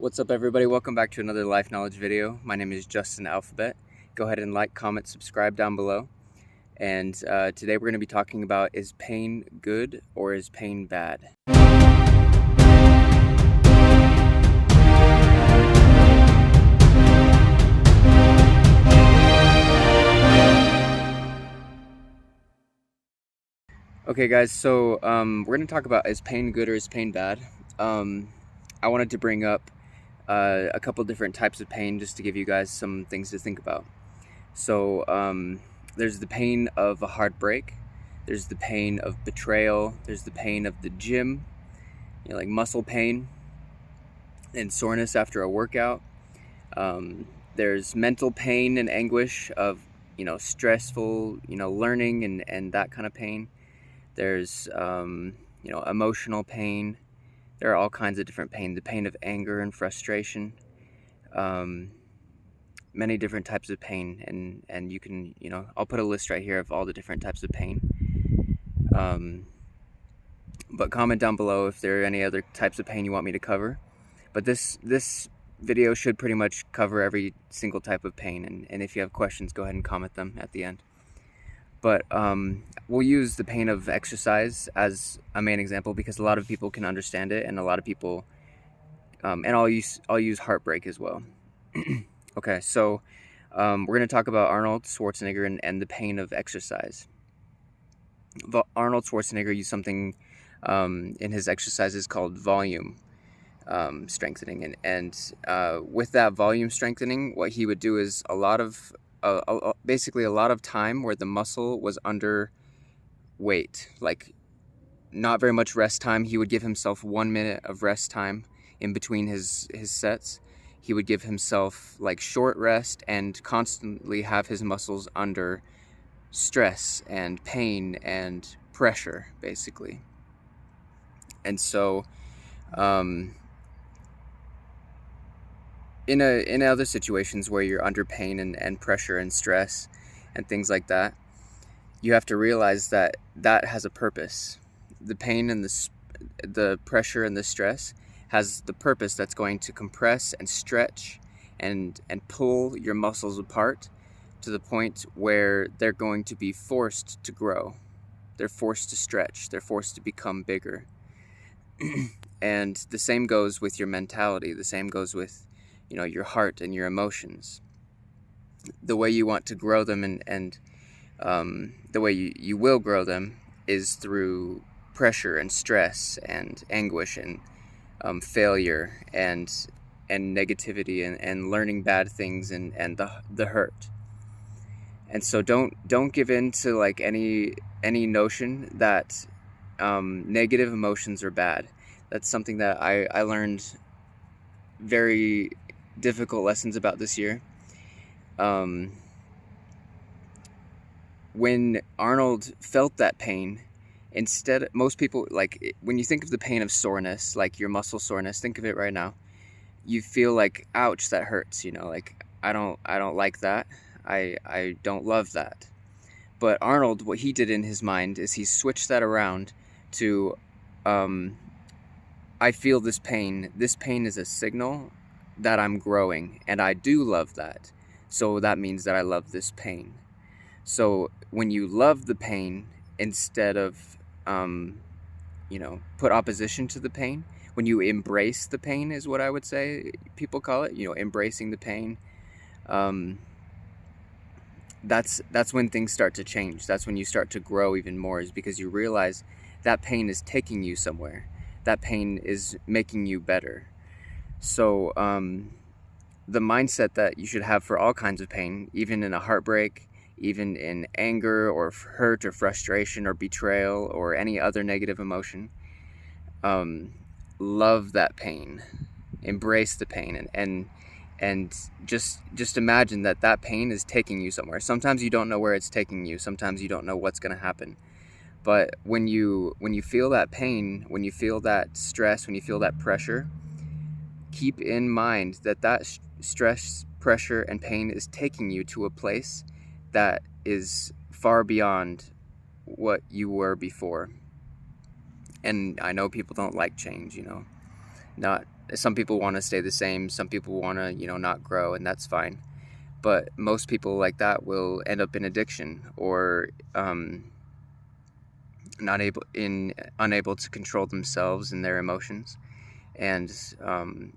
What's up, everybody? Welcome back to another life knowledge video. My name is Justin Alphabet. Go ahead and like, comment, subscribe down below. And today we're going to be talking about, is pain good or is pain bad? Okay guys, so we're going to talk about, is pain good or is pain bad? I wanted to bring up a couple different types of pain just to give you guys some things to think about. So there's the pain of a heartbreak, there's the pain of betrayal, there's the pain of the gym, like muscle pain and soreness after a workout. There's mental pain and anguish of stressful learning and that kind of pain. There's emotional pain. There are all kinds of different pain. The pain of anger and frustration. Many different types of pain, and you can, I'll put a list right here of all the different types of pain. But comment down below if there are any other types of pain you want me to cover. But this video should pretty much cover every single type of pain, and if you have questions, go ahead and comment them at the end. But we'll use the pain of exercise as a main example because a lot of people can understand it, and a lot of people, and I'll use heartbreak as well. Okay, so we're going to talk about Arnold Schwarzenegger and the pain of exercise. Arnold Schwarzenegger used something in his exercises called volume strengthening, and with that volume strengthening, what he would do is basically a lot of time where the muscle was under weight, like not very much rest time. He would give himself 1 minute of rest time in between his sets. He would give himself like short rest and constantly have his muscles under stress and pain and pressure, basically. And so in other situations where you're under pain and pressure and stress and things like that, you have to realize that has a purpose. The pain and the pressure and the stress has the purpose that's going to compress and stretch and pull your muscles apart to the point where they're going to be forced to grow. They're forced to stretch. They're forced to become bigger. And the same goes with your mentality. The same goes with your heart and your emotions. The way you want to grow them and the way you will grow them is through pressure and stress and anguish and failure and negativity and learning bad things and the hurt. And so don't give in to like any notion that negative emotions are bad. That's something that I learned very difficult lessons about this year. When Arnold felt that pain, most people, like when you think of the pain of soreness, like your muscle soreness, think of it right now. You feel like, ouch, that hurts, like I don't like that. I don't love that. But Arnold, what he did in his mind is he switched that around to I feel this pain. This pain is a signal that I'm growing, and I do love that. So that means that I love this pain. So when you love the pain instead of, put opposition to the pain, when you embrace the pain is what I would say people call it, embracing the pain, that's when things start to change. That's when you start to grow even more, is because you realize that pain is taking you somewhere. That pain is making you better. So the mindset that you should have for all kinds of pain, even in a heartbreak, even in anger or hurt or frustration or betrayal or any other negative emotion, love that pain, embrace the pain, and just imagine that pain is taking you somewhere. Sometimes you don't know where it's taking you. Sometimes you don't know what's going to happen. But when you feel that pain, when you feel that stress, when you feel that pressure, keep in mind that stress, pressure, and pain is taking you to a place that is far beyond what you were before. And I know people don't like change, not some people want to stay the same, some people want to, not grow, and that's fine. But most people like that will end up in addiction, or unable to control themselves and their emotions, and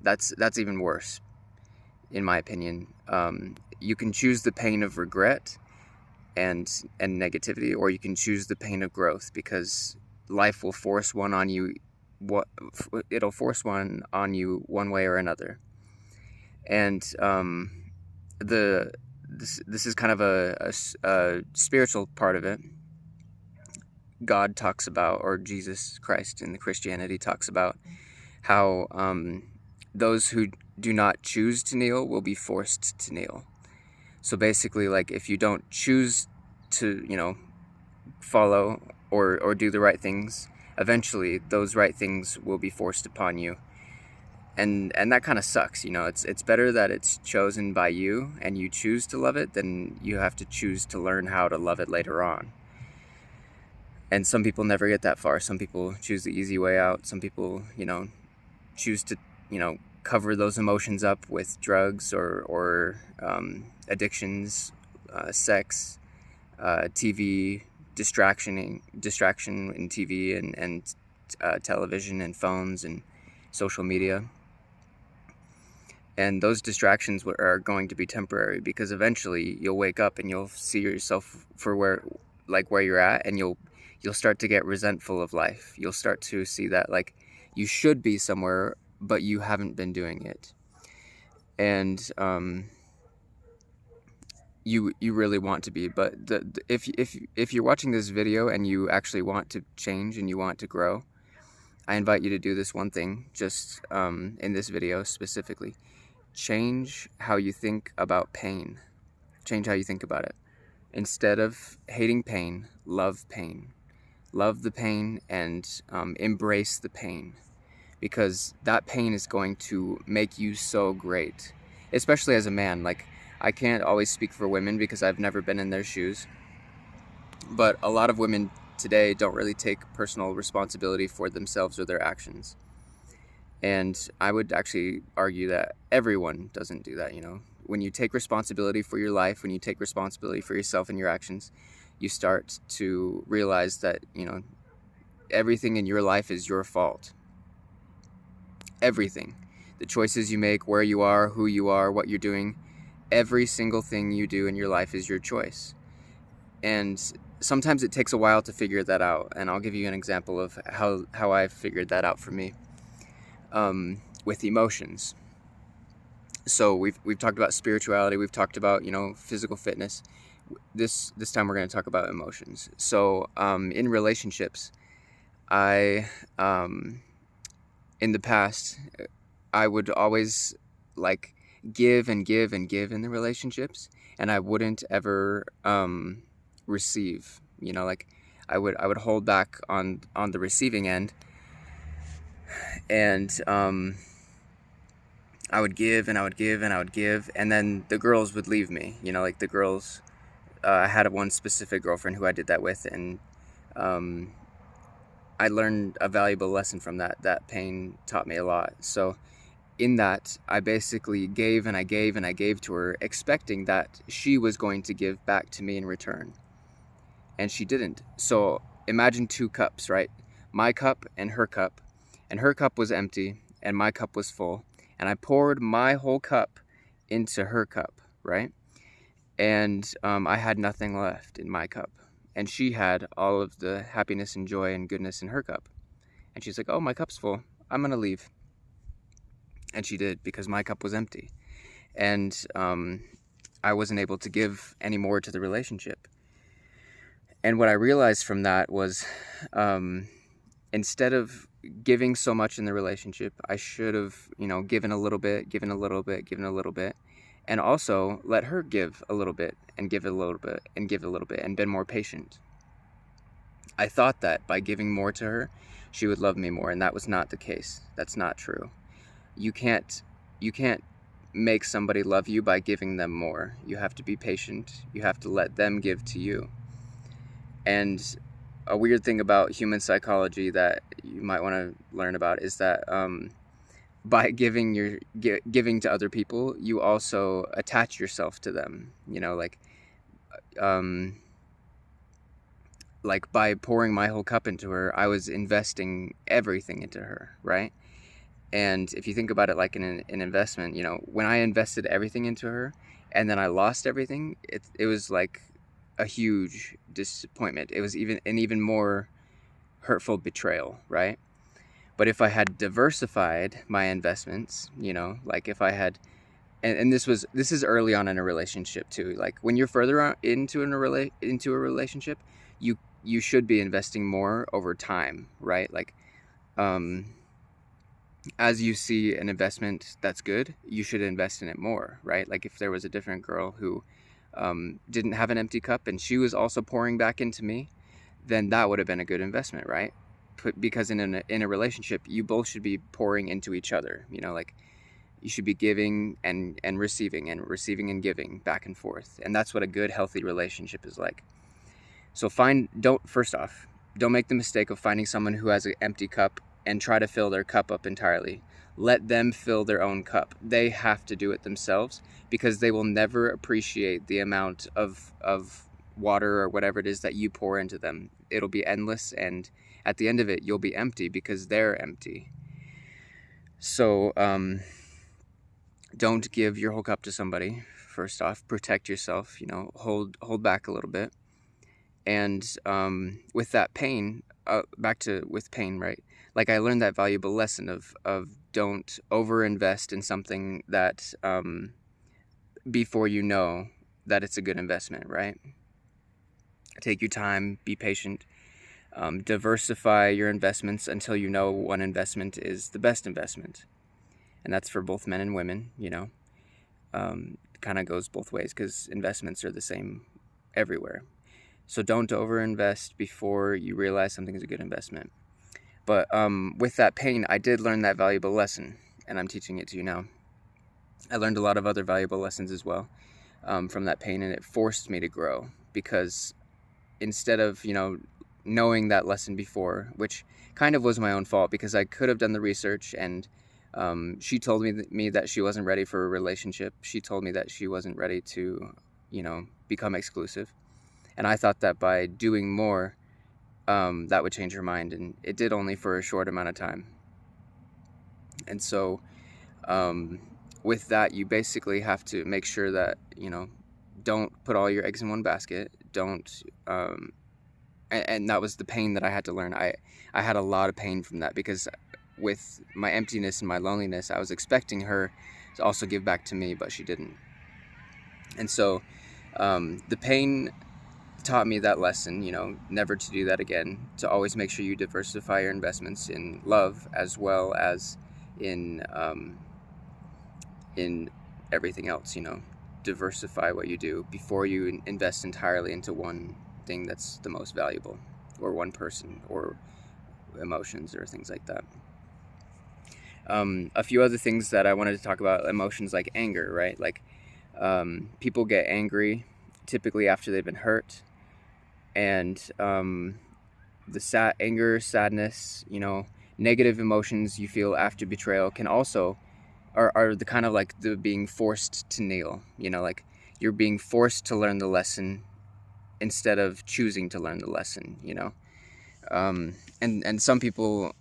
that's even worse, in my opinion. You can choose the pain of regret and negativity, or you can choose the pain of growth, because life will force one on you. It'll force one on you one way or another. And this is kind of a spiritual part of it. God talks about, or Jesus Christ in the Christianity talks about, how those who do not choose to kneel will be forced to kneel. So basically, like, if you don't choose to, follow or do the right things, eventually those right things will be forced upon you. And that kind of sucks, it's better that it's chosen by you and you choose to love it than you have to choose to learn how to love it later on. And some people never get that far. Some people choose the easy way out. Some people, choose to, cover those emotions up with drugs or addictions, sex, TV, distraction in TV and television and phones and social media. And those distractions are going to be temporary, because eventually you'll wake up and you'll see yourself for where you're at, and you'll start to get resentful of life. You'll start to see that, like, you should be somewhere, but you haven't been doing it. And you really want to be. But if you're watching this video and you actually want to change and you want to grow, I invite you to do this one thing, just in this video specifically. Change how you think about pain. Change how you think about it. Instead of hating pain, love pain. Love the pain and embrace the pain, because that pain is going to make you so great, especially as a man. Like, I can't always speak for women because I've never been in their shoes, but a lot of women today don't really take personal responsibility for themselves or their actions. And I would actually argue that everyone doesn't do that. When you take responsibility for your life, when you take responsibility for yourself and your actions, you start to realize that, everything in your life is your fault. Everything. The choices you make, where you are, who you are, what you're doing, every single thing you do in your life is your choice. And sometimes it takes a while to figure that out, and I'll give you an example of how I figured that out for me. With emotions. So we've talked about spirituality, we've talked about, physical fitness. This time we're going to talk about emotions. So in relationships, in the past, I would always give and give and give in the relationships, and I wouldn't ever receive. I would hold back on the receiving end, and I would give and I would give and I would give, and then the girls would leave me. The girls. I had one specific girlfriend who I did that with, and I learned a valuable lesson from that. That pain taught me a lot. So in that, I basically gave and I gave and I gave to her, expecting that she was going to give back to me in return. And she didn't. So imagine two cups, right? My cup and her cup was empty and my cup was full. And I poured my whole cup into her cup, right? And I had nothing left in my cup. And she had all of the happiness and joy and goodness in her cup. And she's like, oh, my cup's full. I'm going to leave. And she did, because my cup was empty. And I wasn't able to give any more to the relationship. And what I realized from that was, instead of giving so much in the relationship, I should have, given a little bit, given a little bit, given a little bit. And also let her give a little bit and give a little bit and give a little bit, and been more patient. I thought that by giving more to her, she would love me more, and that was not the case. That's not true. You can't make somebody love you by giving them more. You have to be patient. You have to let them give to you. And a weird thing about human psychology that you might want to learn about is that by giving to other people, you also attach yourself to them. Um, like by pouring my whole cup into her, I was investing everything into her, right? And if you think about it like an investment, when I invested everything into her and then I lost everything, it was like a huge disappointment. It was an even more hurtful betrayal, right? But if I had diversified my investments, like if I had, and this is early on in a relationship too. Like when you're further into a relationship, you should be investing more over time, right? Like, as you see an investment that's good, you should invest in it more, right? Like if there was a different girl who didn't have an empty cup and she was also pouring back into me, then that would have been a good investment, right? Because in a relationship, you both should be pouring into each other. Like you should be giving and receiving and giving back and forth, and that's what a good, healthy relationship is like. So first off, don't make the mistake of finding someone who has an empty cup and try to fill their cup up entirely. Let them fill their own cup. They have to do it themselves, because they will never appreciate the amount of water or whatever it is that you pour into them. It'll be endless, and at the end of it, you'll be empty because they're empty. So don't give your whole cup to somebody. First off, protect yourself. Hold back a little bit. And with that pain, with pain, right? Like I learned that valuable lesson of don't overinvest in something that before you know that it's a good investment, right? Take your time, be patient, diversify your investments until you know one investment is the best investment. And that's for both men and women, kind of goes both ways because investments are the same everywhere. So don't overinvest before you realize something is a good investment. But with that pain, I did learn that valuable lesson, and I'm teaching it to you now. I learned a lot of other valuable lessons as well from that pain, and it forced me to grow, because instead of, knowing that lesson before, which kind of was my own fault because I could have done the research, and she told me that she wasn't ready for a relationship. She told me that she wasn't ready to, become exclusive. And I thought that by doing more, that would change her mind, and it did only for a short amount of time. And so with that, you basically have to make sure that, don't put all your eggs in one basket. Don't, and that was the pain that I had to learn. I had a lot of pain from that, because with my emptiness and my loneliness, I was expecting her to also give back to me, but she didn't. And so the pain taught me that lesson, never to do that again, to always make sure you diversify your investments in love as well as in everything else. Diversify what you do before you invest entirely into one thing that's the most valuable, or one person, or emotions, or things like that. A few other things that I wanted to talk about: emotions like anger, right? Like people get angry typically after they've been hurt, and the anger, sadness, negative emotions you feel after betrayal can also are the kind of like the being forced to kneel. Like you're being forced to learn the lesson instead of choosing to learn the lesson. And some people,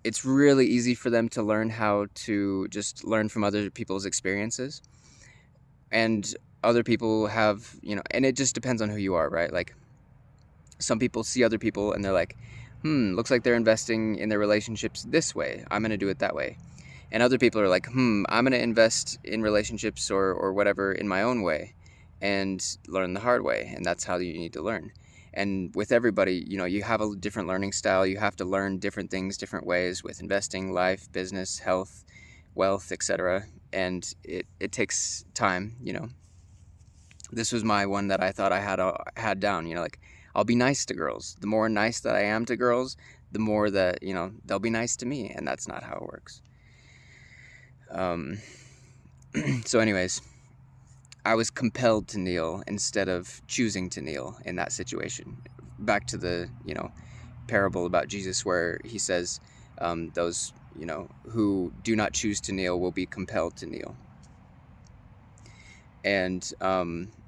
it's really easy for them to learn how to just learn from other people's experiences, and other people have, and it just depends on who you are, right? Like some people see other people and they're like, looks like they're investing in their relationships this way, I'm going to do it that way. And other people are like, I'm going to invest in relationships or whatever in my own way and learn the hard way. And that's how you need to learn. And with everybody, you have a different learning style. You have to learn different things, different ways with investing, life, business, health, wealth, etc. And it takes time, This was my one that I thought I had down, like, I'll be nice to girls. The more nice that I am to girls, the more that, they'll be nice to me. And that's not how it works. So anyways, I was compelled to kneel instead of choosing to kneel in that situation. Back to the, parable about Jesus where he says, those, who do not choose to kneel will be compelled to kneel. And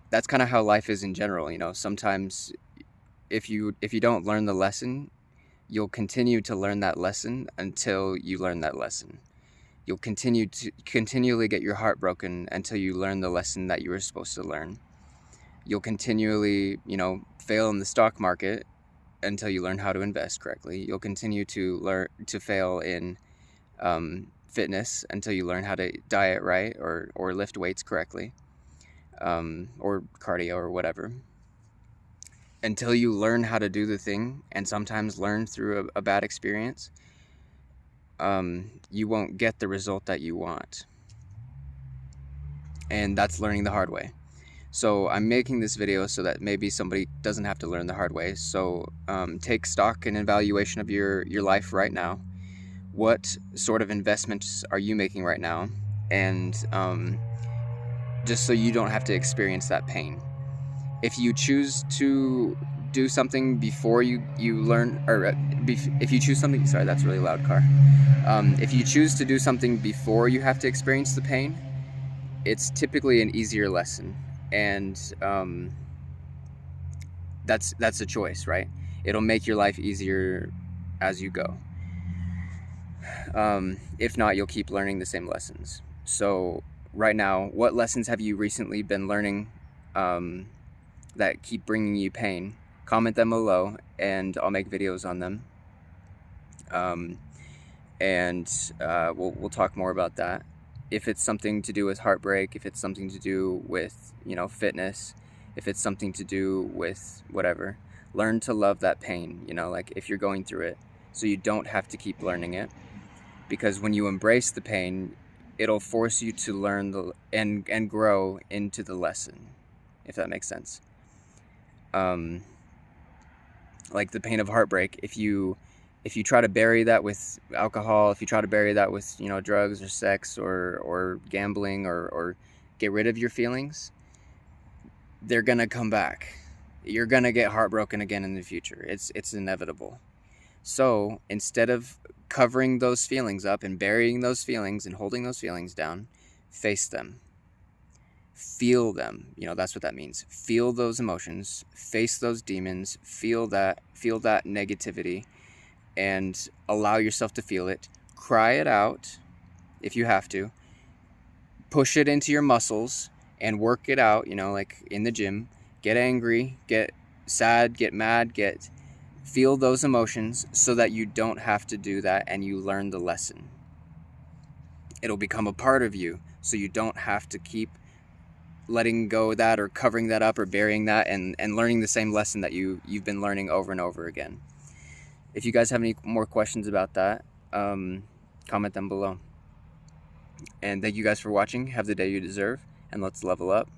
that's kind of how life is in general. Sometimes if you don't learn the lesson, you'll continue to learn that lesson until you learn that lesson. You'll continually get your heart broken until you learn the lesson that you were supposed to learn. You'll continually, fail in the stock market until you learn how to invest correctly. You'll continue to fail in fitness until you learn how to diet right or lift weights correctly, or cardio or whatever. Until you learn how to do the thing, and sometimes learn through a bad experience, you won't get the result that you want. And that's learning the hard way. So I'm making this video so that maybe somebody doesn't have to learn the hard way. So take stock and evaluation of your life right now. What sort of investments are you making right now? And just so you don't have to experience that pain. If you choose to do something before you learn, or if you choose something, sorry, that's a really loud car. If you choose to do something before you have to experience the pain, it's typically an easier lesson. And that's a choice, right? It'll make your life easier as you go. If not, you'll keep learning the same lessons. So right now, what lessons have you recently been learning that keep bringing you pain? Comment them below and I'll make videos on them. We'll talk more about that. If it's something to do with heartbreak, if it's something to do with, fitness, if it's something to do with whatever, learn to love that pain, like if you're going through it, so you don't have to keep learning it. Because when you embrace the pain, it'll force you to learn and grow into the lesson, if that makes sense. Like the pain of heartbreak, if you try to bury that with alcohol, if you try to bury that with, drugs or sex or gambling or get rid of your feelings, they're going to come back. You're going to get heartbroken again in the future. It's inevitable. So instead of covering those feelings up and burying those feelings and holding those feelings down, face them. Feel them. That's what that means. Feel those emotions, face those demons, feel that negativity, and allow yourself to feel it. Cry it out if you have to. Push it into your muscles and work it out, like in the gym. Get angry, get sad, get mad, feel those emotions so that you don't have to do that and you learn the lesson. It'll become a part of you, so you don't have to keep letting go of that or covering that up or burying that and learning the same lesson that you've been learning over and over again. If you guys have any more questions about that, comment them below. And thank you guys for watching. Have the day you deserve, and let's level up.